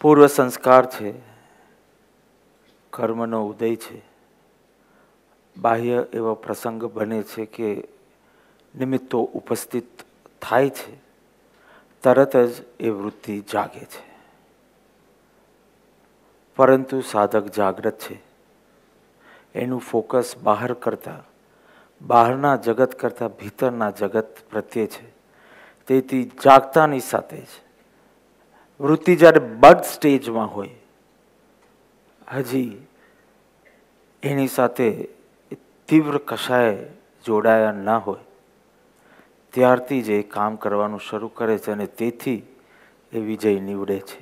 પૂર્વ સંસ્કાર છે, કર્મનો ઉદય છે, બાહ્ય એવો પ્રસંગ બને છે કે નિમિત્તો ઉપસ્થિત થાય છે, તરત જ એ વૃત્તિ જાગે છે. પરંતુ સાધક જાગૃત છે, એનું ફોકસ બહાર કરતા, બહારના જગત કરતા ભીતરના જગત પ્રત્યે છે. તેથી જાગતાની સાથે જ વૃત્તિ જ્યારે બર્થ સ્ટેજમાં હોય, હજી એની સાથે તીવ્ર કશાય જોડાયા ના હોય, ત્યારથી જ એ કામ કરવાનું શરૂ કરે છે અને તેથી એ વિજય નીવડે છે.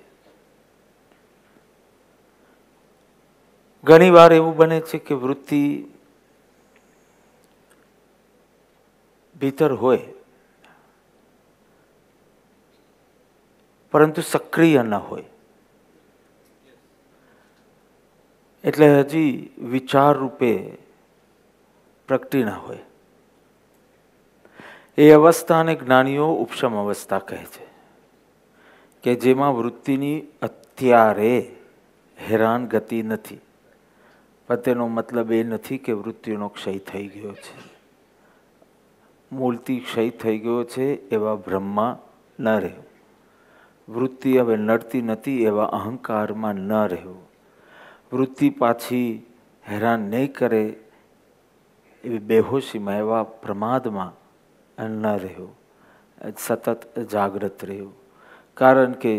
ઘણી વાર એવું બને છે કે વૃત્તિ ભીતર હોય પરંતુ સક્રિય ન હોય, એટલે હજી વિચાર રૂપે પ્રગટી ના હોય. એ અવસ્થાને જ્ઞાનીઓ ઉપશમ અવસ્થા કહે છે, કે જેમાં વૃત્તિની અત્યારે હેરાન ગતિ નથી. પણ તેનો મતલબ એ નથી કે વૃત્તિનો ક્ષય થઈ ગયો છે. મૂળથી ક્ષય થઈ ગયો છે એવા ભ્રમમાં ન રહેવું. વૃત્તિ હવે નડતી નથી એવા અહંકારમાં ન રહેવું. વૃત્તિ પાછી હેરાન નહીં કરે એવી બેહોશીમાં, એવા પ્રમાદમાં ન રહેવું. સતત જાગૃત રહેવું. કારણ કે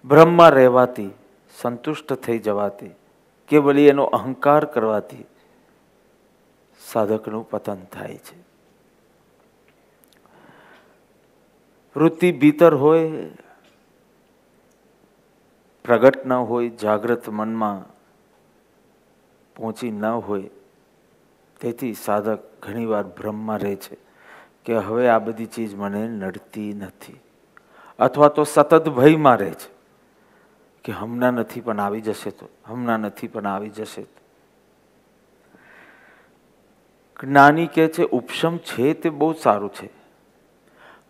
બ્રહ્મમાં રહેવાથી, સંતુષ્ટ થઈ જવાથી, કેવલ એનો અહંકાર કરવાથી સાધકનું પતન થાય છે. વૃત્તિ ભીતર હોય, પ્રગટ ન હોય, જાગૃત મનમાં પહોંચી ન હોય, તેથી સાધક ઘણીવાર ભ્રમમાં રહે છે કે હવે આ બધી ચીજ મને નડતી નથી, અથવા તો સતત ભયમાં રહે છે કે હમણાં નથી પણ આવી જશે તો, હમણાં નથી પણ આવી જશે તો. જ્ઞાની કહે છે ઉપશમ છે તે બહુ સારું છે,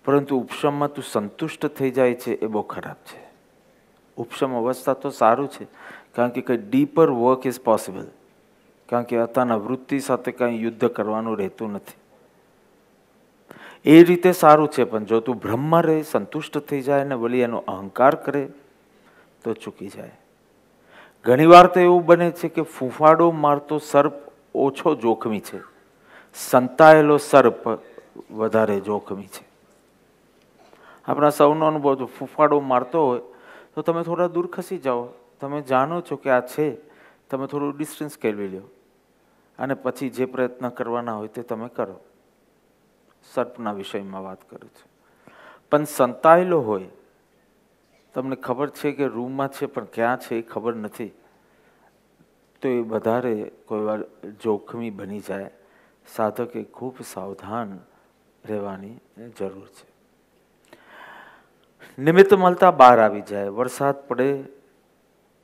પરંતુ ઉપશમમાં તું સંતુષ્ટ થઈ જાય છે એ બહુ ખરાબ છે. ઉપશમ અવસ્થા તો સારું છે, કારણ કે કંઈ ડીપર વર્ક ઇઝ પોસિબલ. કારણ કે અત્યારના વૃત્તિ સાથે કંઈ યુદ્ધ કરવાનું રહેતું નથી. એ રીતે સારું છે, પણ જો તું બ્રહ્મમાં રહે, સંતુષ્ટ થઈ જાય ને વળી એનો અહંકાર કરે તો ચૂકી જાય. ઘણી વાર તો એવું બને છે કે ફૂફાડો મારતો સર્પ ઓછો જોખમી છે, સંતાયેલો સર્પ વધારે જોખમી છે. આપણા સૌનો અનુભવ છે, ફૂફાડો મારતો હોય તો તમે થોડા દૂર ખસી જાઓ. તમે જાણો છો કે આ છે, તમે થોડું ડિસ્ટન્સ કેળવી લો અને પછી જે પ્રયત્ન કરવાના હોય તે તમે કરો. સર્પના વિષયમાં વાત કરું છું. પણ સંતાયેલો હોય, તમને ખબર છે કે રૂમમાં છે પણ ક્યાં છે એ ખબર નથી, તો એ વધારે કોઈ વાર જોખમી બની જાય. સાધકે ખૂબ સાવધાન રહેવાની જરૂર છે. નિમિત્ત મળતા બહાર આવી જાય. વરસાદ પડે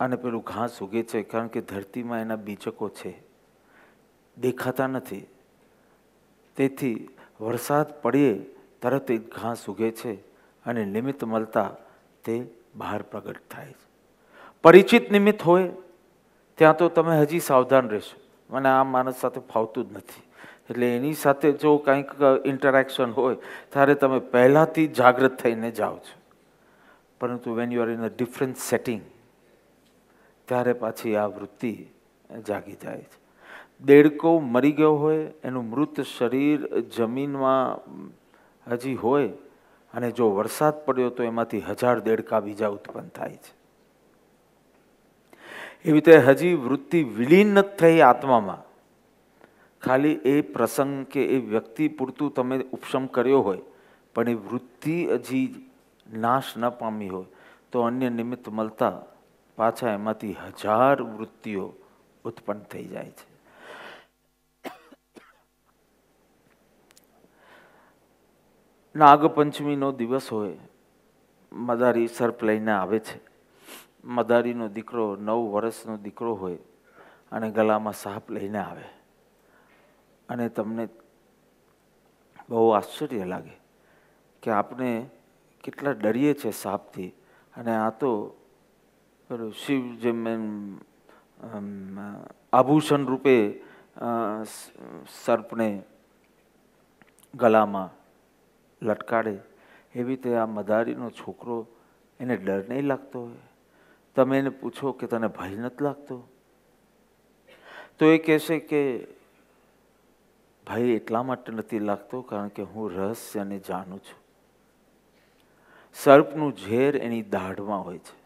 અને પેલું ઘાસ ઉગે છે, કારણ કે ધરતીમાં એના બીજકો છે, દેખાતા નથી. તેથી વરસાદ પડે તરત જ ઘાસ ઉગે છે અને નિમિત્ત મળતા તે બહાર પ્રગટ થાય છે. પરિચિત નિમિત્ત હોય ત્યાં તો તમે હજી સાવધાન રહેશો. મને આ માણસ સાથે ફાવતું જ નથી, એટલે એની સાથે જો કંઈક ઇન્ટરેક્શન હોય ત્યારે તમે પહેલાંથી જાગૃત થઈને જાઓ છો. પરંતુ when you are in a different setting, ત્યારે પાછી આ વૃત્તિ જાગી જાય છે. દેડકો મરી ગયો હોય, એનું મૃત શરીર જમીનમાં હજી હોય અને જો વરસાદ પડ્યો તો એમાંથી 1000 દેડકા બીજા ઉત્પન્ન થાય છે. એવી રીતે હજી વૃત્તિ વિલીન નથી થઈ આત્મામાં. ખાલી એ પ્રસંગ કે એ વ્યક્તિ પૂરતું તમે ઉપશમ કર્યો હોય, પણ એ વૃત્તિ હજી નાશ ન પામી હોય તો અન્ય નિમિત્ત મળતા પાછા એમાંથી 1000 વૃત્તિઓ ઉત્પન્ન થઈ જાય છે. નાગપંચમીનો દિવસ હોય, મદારી સર્પ લઈને આવે છે. મદારીનો દીકરો 9 વર્ષનો દીકરો હોય અને ગળામાં સાપ લઈને આવે, અને તમને બહુ આશ્ચર્ય લાગે કે આપણે કેટલા ડરીએ છીએ સાપથી, અને આ તો શિવ જેમ આભૂષણ રૂપે સર્પને ગલામાં લટકાડે, એવી રીતે આ મદારીનો છોકરો, એને ડર નહીં લાગતો હોય? તમે એને પૂછો કે તને ભય નથી લાગતો, તો એ કહેશે કે ભય એટલા માટે નથી લાગતો કારણ કે હું રહસ્યને જાણું છું. સર્પનું ઝેર એની દાઢમાં હોય છે.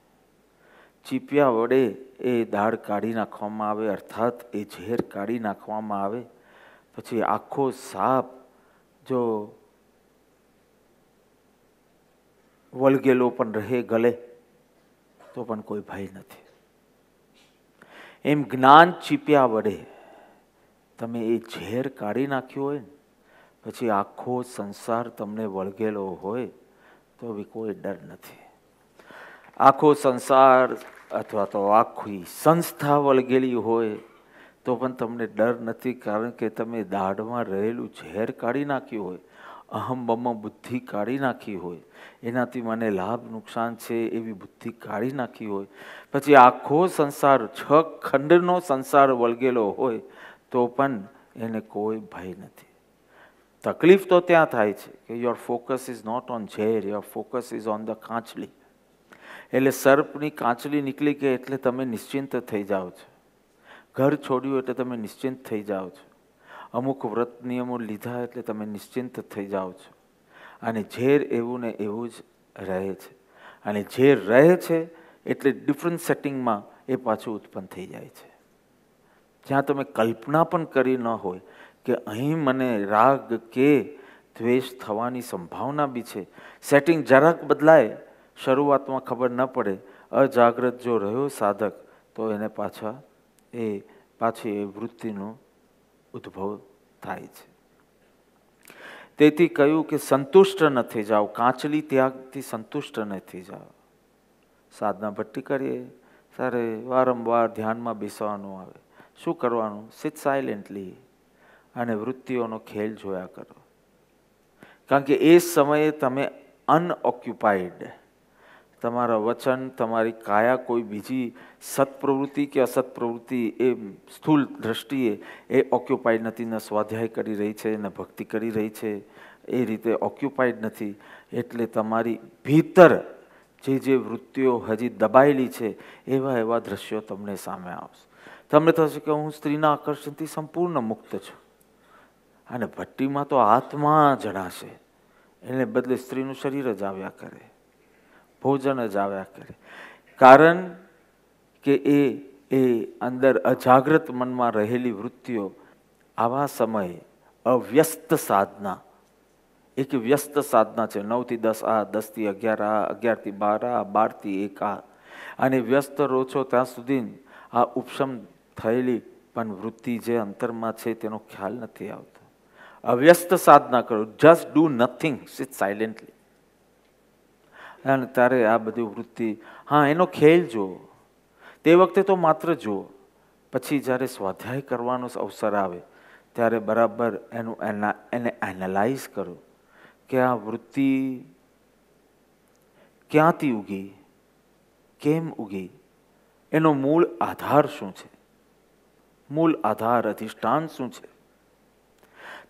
ચીપિયા વડે એ દાઢ કાઢી નાખવામાં આવે, અર્થાત એ ઝેર કાઢી નાખવામાં આવે પછી આખો સાપ જો વળગેલો પણ રહે ગલે તો પણ કોઈ ભય નથી. એમ જ્ઞાન ચીપ્યા વડે તમે એ ઝેર કાઢી નાખ્યું હોય ને પછી આખો સંસાર તમને વળગેલો હોય તો બી કોઈ ડર નથી. આખો સંસાર અથવા તો આખી સંસ્થા વળગેલી હોય તો પણ તમને ડર નથી, કારણ કે તમે દાઢમાં રહેલું ઝેર કાઢી નાખ્યું હોય, અહમ બમ બુદ્ધિ કાઢી નાખી હોય, એનાથી મને લાભ નુકસાન છે એવી બુદ્ધિ કાઢી નાખી હોય, પછી આખો સંસાર 6 ખંડનો સંસાર વળગેલો હોય તો પણ એને કોઈ ભય નથી. તકલીફ તો ત્યાં થાય છે કે your focus is not on ઝેર, your focus is on the કાંચલી. એટલે સર્પની કાંચલી નીકળી ગઈ એટલે તમે નિશ્ચિંત થઈ જાઓ છો. ઘર છોડ્યું એટલે તમે નિશ્ચિંત થઈ જાઓ છો. અમુક વ્રત નિયમો લીધા એટલે તમે નિશ્ચિંત થઈ જાઓ છો. અને ઝેર એવું ને એવું જ રહે છે. અને ઝેર રહે છે એટલે ડિફરન્ટ સેટિંગમાં એ પાછું ઉત્પન્ન થઈ જાય છે. જ્યાં તમે કલ્પના પણ કરી ન હોય કે અહીં મને રાગ કે દ્વેષ થવાની સંભાવના બી છે. સેટિંગ જરાક બદલાય, શરૂઆતમાં ખબર ન પડે, અજાગ્રત જો રહ્યો સાધક તો એને પાછી એ વૃત્તિનો ઉદ્ભવ થાય છે. તેથી કહ્યું કે સંતુષ્ટ ન થઈ જાઓ, કાંચલી ત્યાગથી સંતુષ્ટ ન થઈ જાઓ. સાધના ભટ્ટી કરીએ ત્યારે વારંવાર ધ્યાનમાં બેસવાનું આવે. શું કરવાનું? સિટ સાયલેન્ટલી અને વૃત્તિઓનો ખેલ જોયા કરો. કારણ કે એ સમયે તમે અનઓક્યુપાઈડ, તમારા વચન, તમારી કાયા કોઈ બીજી સત્પ્રવૃત્તિ કે અસત પ્રવૃત્તિ એ સ્થૂળ દ્રષ્ટિએ એ ઓક્યુપાઈડ નથી. ન સ્વાધ્યાય કરી રહી છે, ન ભક્તિ કરી રહી છે, એ રીતે ઓક્યુપાઈડ નથી. એટલે તમારી ભીતર જે વૃત્તિઓ હજી દબાયેલી છે એવા એવા દ્રશ્યો તમને સામે આવશે. તમને થશે કે હું સ્ત્રીના આકર્ષણથી સંપૂર્ણ મુક્ત છું. અને ભટ્ટીમાં તો આત્મા જણાશે, એને બદલે સ્ત્રીનું શરીર જ આવ્યા કરે, ભોજન જ આવ્યા કરે. કારણ કે એ અંદર અજાગ્રત મનમાં રહેલી વૃત્તિઓ આવા સમયે અવ્યસ્ત સાધના, એક વ્યસ્ત સાધના છે. 9 થી 10 આ, 10 થી 11 આ, 11 થી 12 આ, 12 થી 1 આ, અને વ્યસ્ત રહો છો ત્યાં સુધી આ ઉપશમ થયેલી પણ વૃત્તિ જે અંતરમાં છે તેનો ખ્યાલ નથી આવતો. અવ્યસ્ત સાધના કરો, just do nothing, sit silently. અને ત્યારે આ બધી વૃત્તિ, હા એનો ખેલ જુઓ. તે વખતે તો માત્ર જુઓ, પછી જ્યારે સ્વાધ્યાય કરવાનો અવસર આવે ત્યારે બરાબર એને એનાલાઇઝ કરો કે આ વૃત્તિ ક્યાંથી ઉગી, કેમ ઉગી, એનો મૂળ આધાર શું છે, મૂળ આધાર અધિષ્ઠાન શું છે.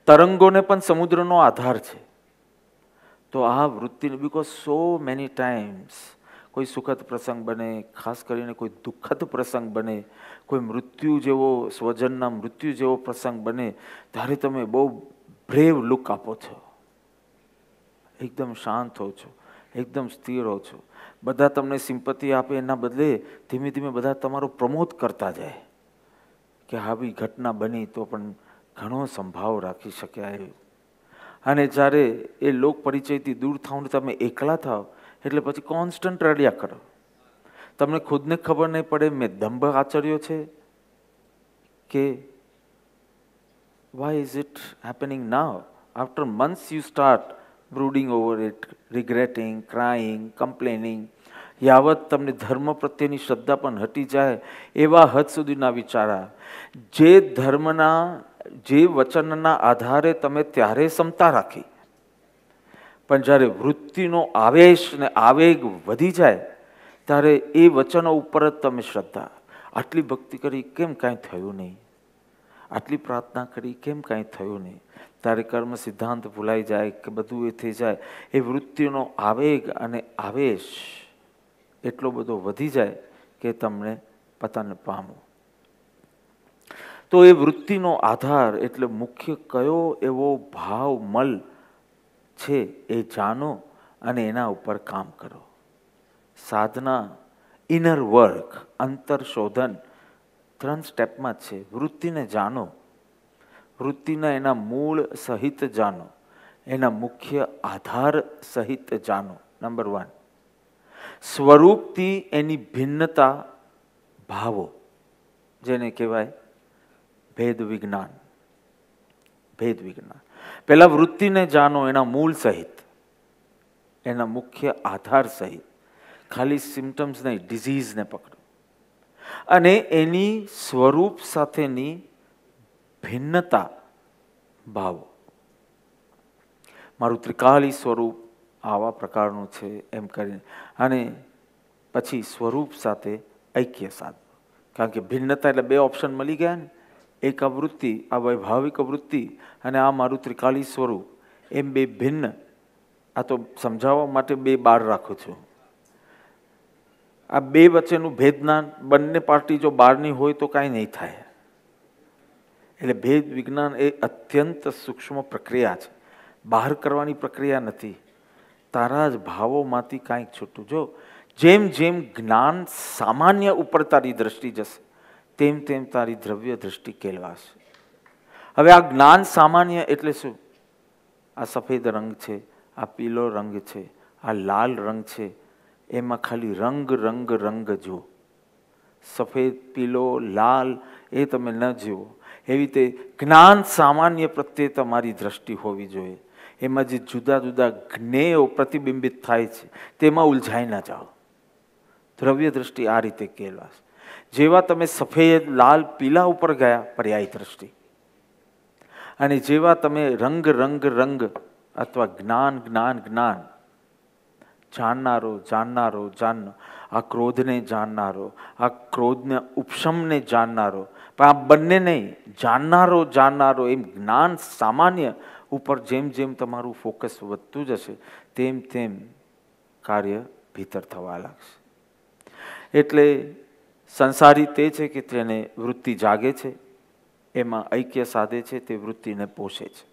તરંગોને પણ સમુદ્રનો આધાર છે. તો આ વૃત્તિ, બીકોઝ સો મેની ટાઈમ્સ કોઈ સુખદ પ્રસંગ બને, ખાસ કરીને કોઈ દુઃખદ પ્રસંગ બને, કોઈ મૃત્યુ જેવો, સ્વજનના મૃત્યુ જેવો પ્રસંગ બને ત્યારે તમે બહુ બ્રેવ લુક આપો છો, એકદમ શાંત હો છો, એકદમ સ્થિર હો છો. બધા તમને સિમ્પથી આપે એના બદલે ધીમે ધીમે બધા તમારો પ્રમોદ કરતા જાય કે આવી ઘટના બની તો પણ ઘણો સંભાવ રાખી શક્યા એવું. અને જ્યારે એ લોક પરિચયથી દૂર થાવ ને તમે એકલા થાવ એટલે પછી કોન્સ્ટન્ટ રડ્યા કરો. તમને ખુદને ખબર નહીં પડે મેં દંભ આચર્યો છે કે why is it happening now? After months you start brooding over it, regretting, crying, complaining. યાવત તમને ધર્મ પ્રત્યેની શ્રદ્ધા પણ હટી જાય એવા હદ સુધીના વિચારા. જે ધર્મના, જે વચનના આધારે તમે ત્યારે ક્ષમતા રાખી, પણ જ્યારે વૃત્તિનો આવેશ ને આવેગ વધી જાય ત્યારે એ વચનો ઉપર જ તમે શ્રદ્ધા, આટલી ભક્તિ કરી કેમ કાંઈ થયું નહીં, આટલી પ્રાર્થના કરી કેમ કાંઈ થયું નહીં, ત્યારે કર્મ સિદ્ધાંત ભૂલાઈ જાય કે બધું એ થઈ જાય, એ વૃત્તિનો આવેગ અને આવેશ એટલો બધો વધી જાય કે તમને પતન પામો. તો એ વૃત્તિનો આધાર એટલે મુખ્ય કયો એવો ભાવ મલ છે એ જાણો અને એના ઉપર કામ કરો. સાધના, ઇનર વર્ક, અંતર શોધન 3 સ્ટેપમાં જ છે. વૃત્તિને જાણો, વૃત્તિના એના મૂળ સહિત જાણો, એના મુખ્ય આધાર સહિત જાણો. નંબર 1, સ્વરૂપથી એની ભિન્નતા ભાવો, જેને કહેવાય ભેદ વિજ્ઞાન. ભેદ વિજ્ઞાન. પહેલા વૃત્તિને જાણો એના મૂળ સહિત, એના મુખ્ય આધાર સહિત. ખાલી સિમ્ટમ્સ નહીં, ડિઝીઝને પકડો. અને એની સ્વરૂપ સાથેની ભિન્નતા ભાવો. મારું ત્રિકાલી સ્વરૂપ આવા પ્રકારનું છે એમ કરીને, અને પછી સ્વરૂપ સાથે ઐક્ય સાધવો. કારણ કે ભિન્નતા એટલે 2 ઓપ્શન મળી ગયા ને, એક આ વૃત્તિ, આ વૈભાવિક વૃત્તિ, અને આ મારું ત્રિકાલી સ્વરૂપ, એમ 2 ભિન્ન. આ તો સમજાવવા માટે 2 બાર રાખું છું. આ 2 વચ્ચેનું ભેદજ્ઞાન, બંને પાર્ટી જો બહારની હોય તો કાંઈ નહીં થાય. એટલે ભેદ વિજ્ઞાન એ અત્યંત સૂક્ષ્મ પ્રક્રિયા છે, બહાર કરવાની પ્રક્રિયા નથી. તારા જ ભાવોમાંથી કાંઈક છૂટું. જો જેમ જેમ જ્ઞાન સામાન્ય ઉપર તારી દ્રષ્ટિ જશે, તેમ તેમ તારી દ્રવ્ય દ્રષ્ટિ કેળવાશે. હવે આ જ્ઞાન સામાન્ય એટલે શું? આ સફેદ રંગ છે, આ પીળો રંગ છે, આ લાલ રંગ છે, એમાં ખાલી રંગ રંગ રંગ જુઓ. સફેદ, પીળો, લાલ એ તમે ન જુઓ. એવી રીતે જ્ઞાન સામાન્ય પ્રત્યે તમારી દ્રષ્ટિ હોવી જોઈએ. એમાં જે જુદા જુદા જ્ઞેયો પ્રતિબિંબિત થાય છે તેમાં ઉલઝાઈ ના જાઓ. દ્રવ્ય દ્રષ્ટિ આ રીતે કેળવાશે. જેવા તમે સફેદ, લાલ, પીલા ઉપર ગયા, પર્યાય દ્રષ્ટિ. અને જેવા તમે રંગ રંગ રંગ અથવા જ્ઞાન જ્ઞાન જ્ઞાન, જાણનારો જાણનારો જાણનો, આ ક્રોધને જાણનારો, આ ક્રોધને ઉપશમને જાણનારો, પણ આ બંને નહીં, જાણનારો જાણનારો, એમ જ્ઞાન સામાન્ય ઉપર જેમ જેમ તમારું ફોકસ વધતું જશે તેમ તેમ કાર્ય ભીતર થવા લાગશે. એટલે સંસારી તે છે કે તેને વૃત્તિ જાગે છે, એમાં ઐક્ય સાધે છે, તે વૃત્તિને પોષે છે.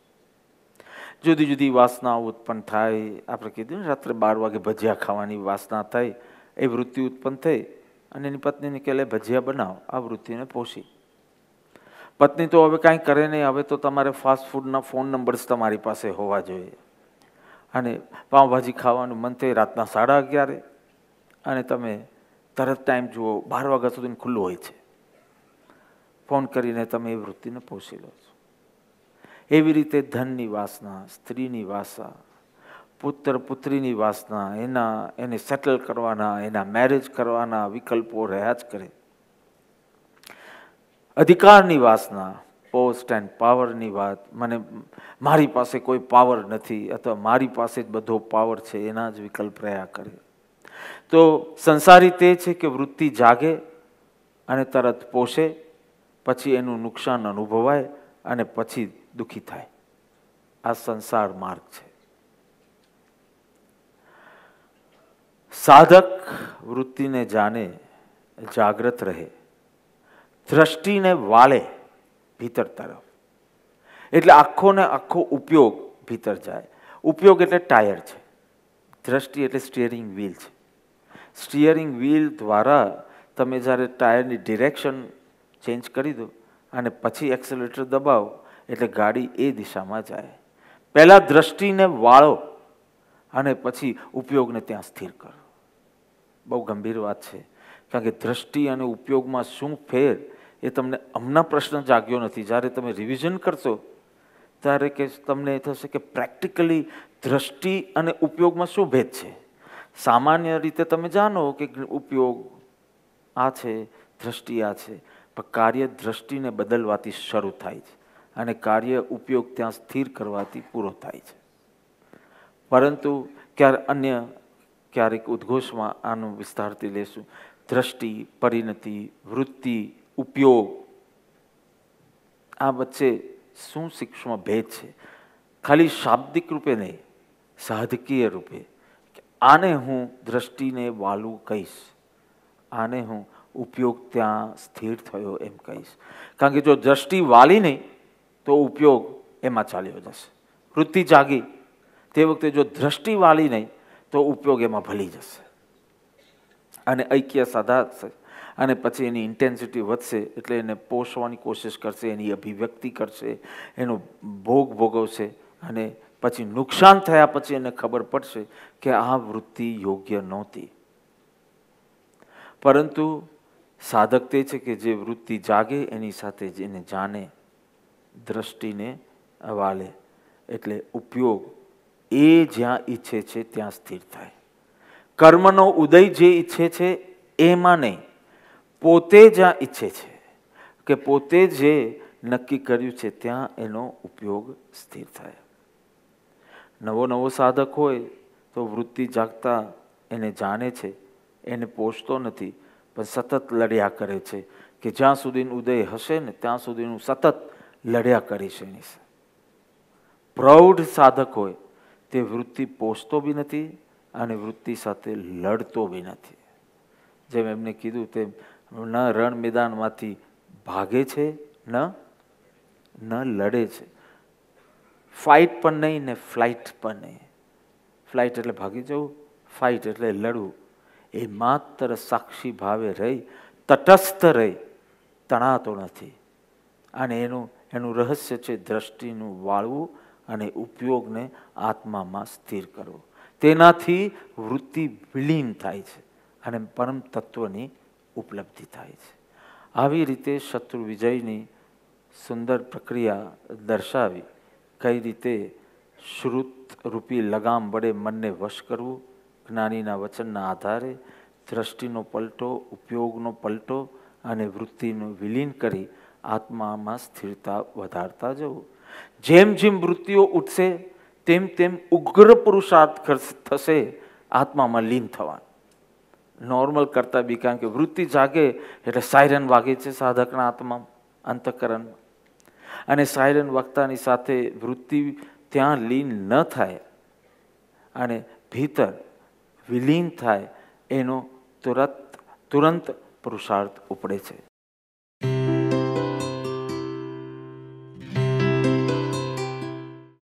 જુદી જુદી વાસનાઓ ઉત્પન્ન થાય. આપણે કીધું ને, રાત્રે 12 વાગે ભજીયા ખાવાની વાસના થઈ, એ વૃત્તિ ઉત્પન્ન થઈ અને એની પત્નીને કહે ભજીયા બનાવો, આ વૃત્તિને પોષી. પત્ની તો હવે કાંઈ કરે નહીં, હવે તો તમારે ફાસ્ટ ફૂડના ફોન નંબર્સ તમારી પાસે હોવા જોઈએ. અને પાઉંભાજી ખાવાનું મન થાય રાતના 11:30, અને તમે તરત ટાઈમ જુઓ, 12 વાગ્યા સુધી ખુલ્લું હોય છે. ફોન કરીને તમે એ વૃત્તિને પોષી લો છો. એવી રીતે ધનની વાસના, સ્ત્રીની વાસના, પુત્ર પુત્રીની વાસના, એને સેટલ કરવાના, એના મેરેજ કરવાના વિકલ્પો રહ્યા જ કરે. અધિકારની વાસના, પોસ્ટ એન્ડ પાવરની વાત, મારી પાસે કોઈ પાવર નથી અથવા મારી પાસે જ બધો પાવર છે, એના જ વિકલ્પ રહ્યા કરે. તો સંસારી તે છે કે વૃત્તિ જાગે અને તરત પોષે, પછી એનું નુકસાન અનુભવાય અને પછી દુઃખી થાય. આ સંસાર માર્ગ છે. સાધક વૃત્તિને જાણે, જાગ્રત રહે, દ્રષ્ટિને વાળે ભીતર તરફ. એટલે આખો ને આખો ઉપયોગ ભીતર જાય. ઉપયોગ એટલે ટાયર છે, દ્રષ્ટિ એટલે સ્ટિયરિંગ વ્હીલ છે. સ્ટિયરિંગ વ્હીલ દ્વારા તમે જ્યારે ટાયરની ડિરેક્શન ચેન્જ કરી દો અને પછી એક્સેલેટર દબાવો એટલે ગાડી એ દિશામાં જાય. પહેલાં દ્રષ્ટિને વાળો અને પછી ઉપયોગને ત્યાં સ્થિર કરો. બહુ ગંભીર વાત છે, કારણ કે દ્રષ્ટિ અને ઉપયોગમાં શું ફેર એ તમને હમણાં પ્રશ્ન જાગ્યો નથી. જ્યારે તમે રિવિઝન કરશો ત્યારે કે તમને એ થશે કે પ્રેક્ટિકલી દ્રષ્ટિ અને ઉપયોગમાં શું ભેદ છે. સામાન્ય રીતે તમે જાણો કે ઉપયોગ આ છે, દ્રષ્ટિ આ છે, પણ કાર્ય દ્રષ્ટિને બદલવાથી શરૂ થાય છે અને કાર્ય ઉપયોગ ત્યાં સ્થિર કરવાથી પૂરો થાય છે. પરંતુ ક્યારેક ઉદ્ઘોષમાં આનું વિસ્તારથી લેશું. દ્રષ્ટિ, પરિણતિ, વૃત્તિ, ઉપયોગ, આ વચ્ચે શું સૂક્ષ્મ ભેદ છે. ખાલી શાબ્દિક રૂપે નહીં, સાધકીય રૂપે. આને હું દ્રષ્ટિને વાલું કહીશ, આને હું ઉપયોગ ત્યાં સ્થિર થયો એમ કહીશ. કારણ કે જો દ્રષ્ટિ વાલી નહીં તો ઉપયોગ એમાં ચાલ્યો જશે. વૃત્તિ જાગી તે વખતે જો દ્રષ્ટિ વાલી નહીં તો ઉપયોગ એમાં ભલી જશે અને ઐક્ય સાધાશે. અને પછી એની ઇન્ટેન્સિટી વધશે એટલે એને પોષવાની કોશિશ કરશે, એની અભિવ્યક્તિ કરશે, એનો ભોગ ભોગવશે અને પછી નુકસાન થયા પછી એને ખબર પડશે કે આ વૃત્તિ યોગ્ય નહોતી. પરંતુ સાધક તે છે કે જે વૃત્તિ જાગે એની સાથે જેને જાણે, દ્રષ્ટિને વાલે, એટલે ઉપયોગ એ જ્યાં ઈચ્છે છે ત્યાં સ્થિર થાય. કર્મનો ઉદય જે ઈચ્છે છે એમાં નહીં, પોતે જ્યાં ઈચ્છે છે કે પોતે જે નક્કી કર્યું છે ત્યાં એનો ઉપયોગ સ્થિર થાય. નવો નવો સાધક હોય તો વૃત્તિ જાગતા એને જાણે છે, એને પોષતો નથી, પણ સતત લડ્યા કરે છે કે જ્યાં સુધી ઉદય હશે ને ત્યાં સુધી હું સતત લડ્યા કરીશ એની. પ્રૌઢ સાધક હોય તે વૃત્તિ પોષતો બી નથી અને વૃત્તિ સાથે લડતો બી નથી. જેમ એમને કીધું તેમ ન રણ મેદાનમાંથી ભાગે છે ન લડે છે. ફાઇટ પણ નહીં ને ફ્લાઇટ પણ નહીં. ફ્લાઇટ એટલે ભાગી જવું, ફાઇટ એટલે લડવું. એ માત્ર સાક્ષી ભાવે રહી, તટસ્થ રહી, તણાતો નથી. અને એનું રહસ્ય છે દ્રષ્ટિનું વાળવું અને ઉપયોગને આત્મામાં સ્થિર કરવો. તેનાથી વૃત્તિ વિલીન થાય છે અને પરમ તત્વની ઉપલબ્ધિ થાય છે. આવી રીતે શત્રુ વિજયની સુંદર પ્રક્રિયા દર્શાવી, કઈ રીતે શ્રુત રૂપી લગામ વડે મનને વશ કરવું, જ્ઞાનીના વચનના આધારે દ્રષ્ટિનો પલટો, ઉપયોગનો પલટો અને વૃત્તિનું વિલીન કરી આત્મામાં સ્થિરતા વધારતા જવું. જેમ જેમ વૃત્તિઓ ઉઠશે તેમ તેમ ઉગ્ર પુરુષાર્થ થશે આત્મામાં લીન થવાનું. નોર્મલ કરતા બી, કારણ કે વૃત્તિ જાગે એટલે સાયરન વાગે છે સાધકના આત્મામાં, અંતઃકરણમાં. અને સાયરન વાગતાની સાથે વૃત્તિ ત્યાં લીન ન થાય અને ભીતર વિલીન થાય એનો તુરંત પુરુષાર્થ ઉપડે છે.